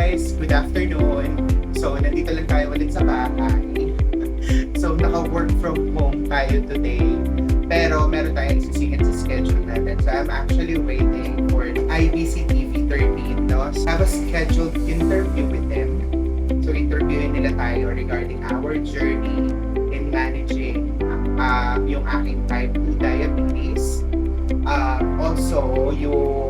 guys! Good afternoon! So, nandito lang tayo ulit sa bahay. So, naka-work from home tayo today. Pero meron tayong sisingit sa schedule natin. So, I'm actually waiting for IBC TV 13. No? So, I have a scheduled interview with them. So, interviewin nila tayo regarding our journey in managing yung aking type 2 diabetes. Also, yung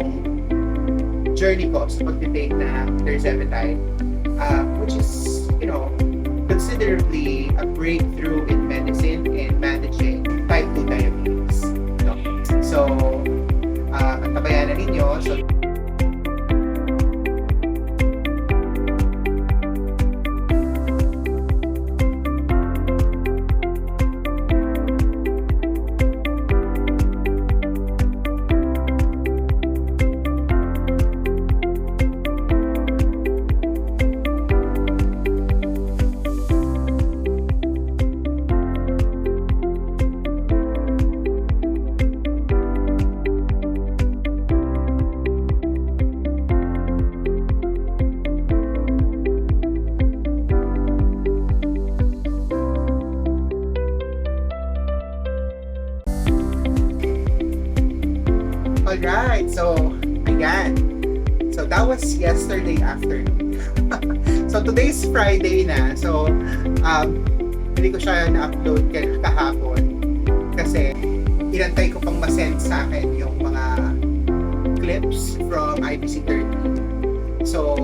journey ko sa pag-take na tirzepatide, which is, considerably a breakthrough in medicine in managing type 2 diabetes. No? So, antabayan na ninyo. So, alright, so, ayan. So, that was yesterday afternoon. So, today's Friday na. So, hindi ko siya na-upload kahapon kasi inantay ko pang masend sa akin yung mga clips from IBC 13. So,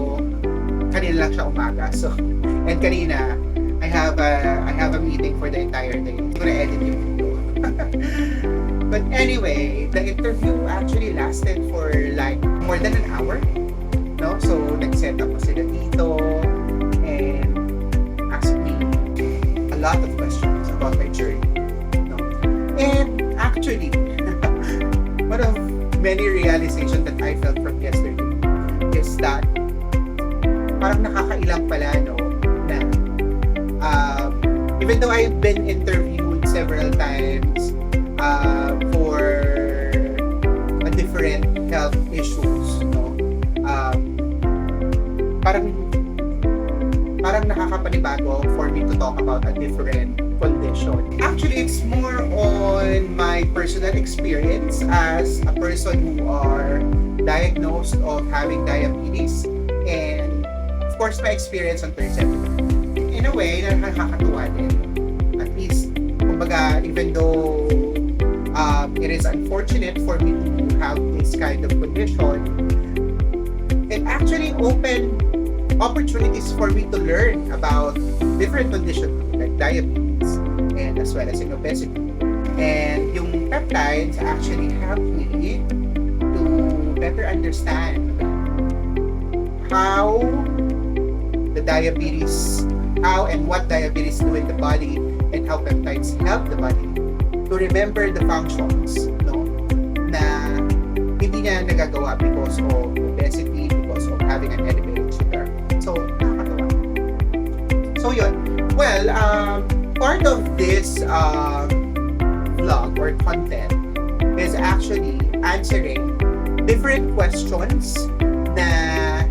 kanina lang siya umaga. So, and kanina, I have a meeting for the entire day. I'm gonna edit yung video. But anyway, the interview actually lasted for like more than an hour. No? So, nag-set up ko sila dito and asked me a lot of questions about my journey. No? And actually, one of many realizations that I felt from yesterday is that parang nakakailang pala, no? Na even though I've been interviewed several times for a different health issues, no? Parang nakakapanibago for me to talk about a different condition. Actually, it's more on my personal experience as a person who are diagnosed of having diabetes and of course my experience on tirzepatide. In a way, nakakatuwa din. At least, kumbaga, even though it is unfortunate for me to have this kind of condition, it actually opened opportunities for me to learn about different conditions like diabetes and as well as obesity. And yung peptides actually helped me to better understand how and what diabetes do in the body and how peptides help the body to remember the functions, no, na hindi niya nagagawa because of obesity, because of having an elevated sugar. So, nakakatawa. So, yun. Well, part of this vlog or content is actually answering different questions na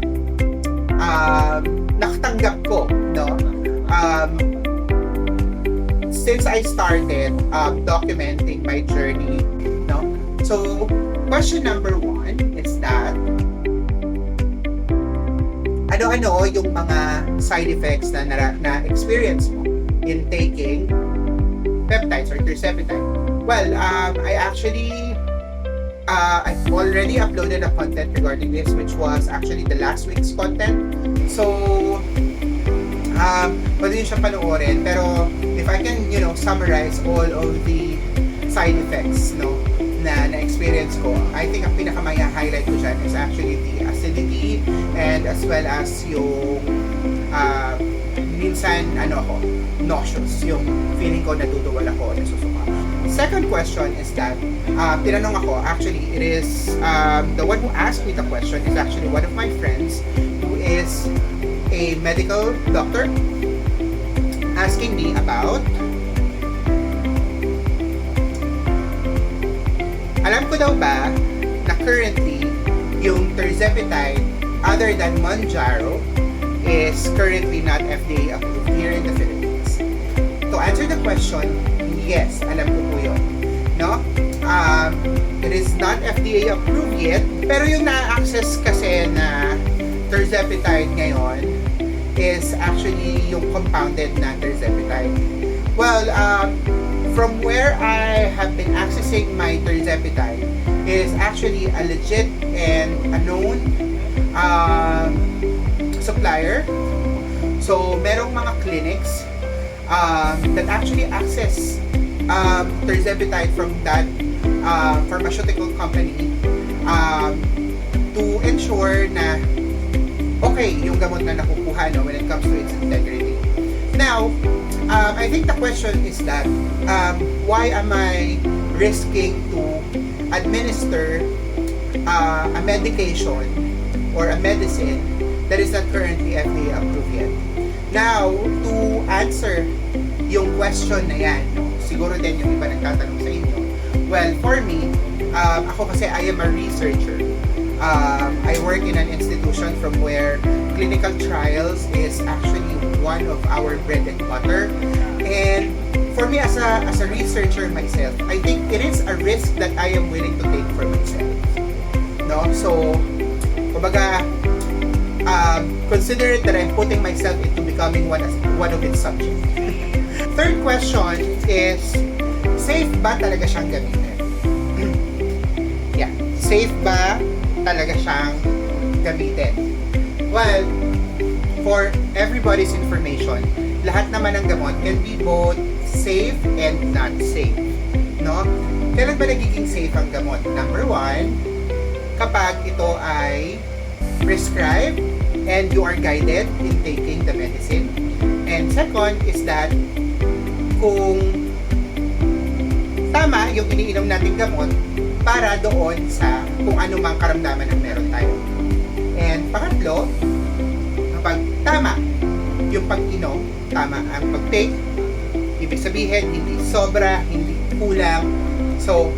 nakatanggap ko, no? Since I started documenting my journey, no? So, question number 1 is that ano-ano yung mga side effects na experience mo in taking peptides or tirzepatide? Well, I've already uploaded a content regarding this, which was actually the last week's content. So, pwede nyo siya panoorin. Pero, if I can, summarize all of the side effects, no, na na-experience ko, I think ang pinaka-highlight ko dyan is actually the acidity and as well as yung minsan, nauseous. Yung feeling ko naduduwal ako, nasusuka. Second question is that, tinanong ako, actually, it is, the one who asked me the question is actually one of my friends who is a medical doctor asking me about alam ko daw ba na currently yung tirzepatide other than Mounjaro is currently not FDA approved here in the Philippines. To answer the question, yes, alam ko po yun. No? It is not FDA approved yet, pero yung na-access kasi na tirzepatide ngayon is actually yung compounded na tirzepatide. Well, from where I have been accessing my tirzepatide is actually a legit and a known supplier. So, merong mga clinics that actually access tirzepatide from that pharmaceutical company to ensure na okay yung gamot na nakukuha when it comes to its integrity. Now, I think the question is that why am I risking to administer a medication or a medicine that is not currently FDA approved yet? Now, to answer yung question na yan, siguro din yung iba nagtatanong sa inyo. Well, for me, ako kasi I am a researcher. I work in an institution from where clinical trials is actually one of our bread and butter. And for me as a researcher myself, I think it is a risk that I am willing to take for myself. No? So, kumbaga, consider it that I'm putting myself into becoming one of its subjects. Third question is, safe ba talaga siyang gamitin? Yeah, safe ba talaga siyang gamitin? Well, for everybody's information, lahat naman ng gamot can be both safe and not safe. No? Kailan ba nagiging safe ang gamot? Number one, kapag ito ay prescribed and you are guided in taking the medicine. And second is that kung tama yung iniinom nating gamot para doon sa kung ano mang karamdaman ang meron tayo. And pangatlo, kapag tama yung pag-inom, tama ang pag-take, ibig sabihin hindi sobra, hindi kulang, so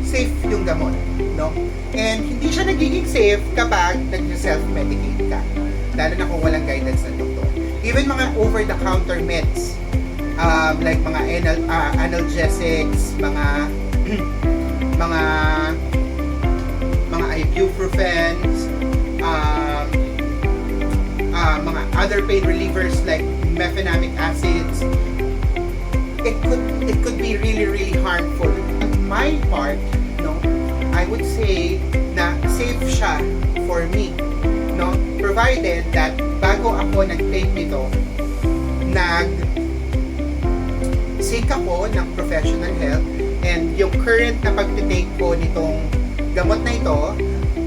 safe yung gamot, no? And hindi siya nagiging safe kapag nag-self-medicate ka, lalo na kung walang guidance ng doktor. Even mga over-the-counter meds, like mga analgesics, mga ibuprofens, mga other pain relievers like mefenamic acids, it could be really harmful. On my part, no, I would say na safe siya for me, no, provided that bago ako nag-take nito, seek ako ng professional help, and yung current na pag-take ko nitong gamot na ito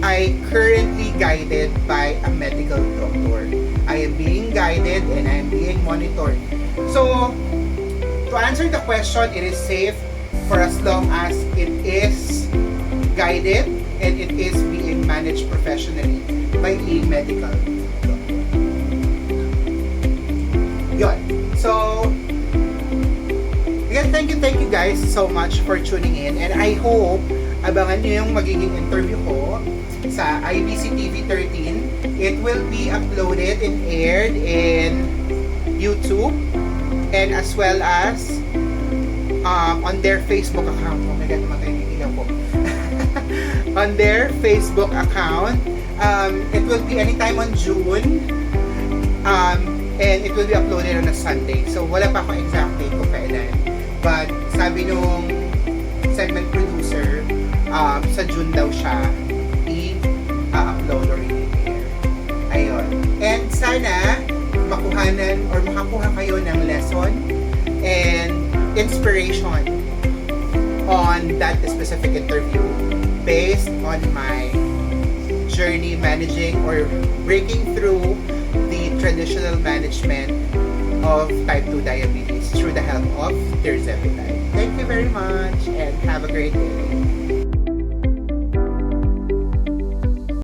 ay currently guided by a medical doctor. I am being guided and I am being monitored. So, to answer the question, it is safe for as long as it is guided and it is being managed professionally by a medical doctor. Yun. So, again, thank you guys so much for tuning in, and I hope abangan nyo yung magiging interview ko sa IBC TV 13. It will be uploaded and aired in YouTube and as well as on their Facebook account. Oh my God, namatay yung ilaw ko. On their Facebook account. It will be anytime on June. And it will be uploaded on a Sunday. So wala pa akong exact date kung kailan. But sabi nung segment producer, sa June daw siya i-upload or i-air. Ayun. And sana makuhanan or makakuha kayo ng lesson and inspiration on that specific interview based on my journey managing or breaking through the traditional management of type 2 diabetes through the help of tirzepatide. Thank you very much and have a great day.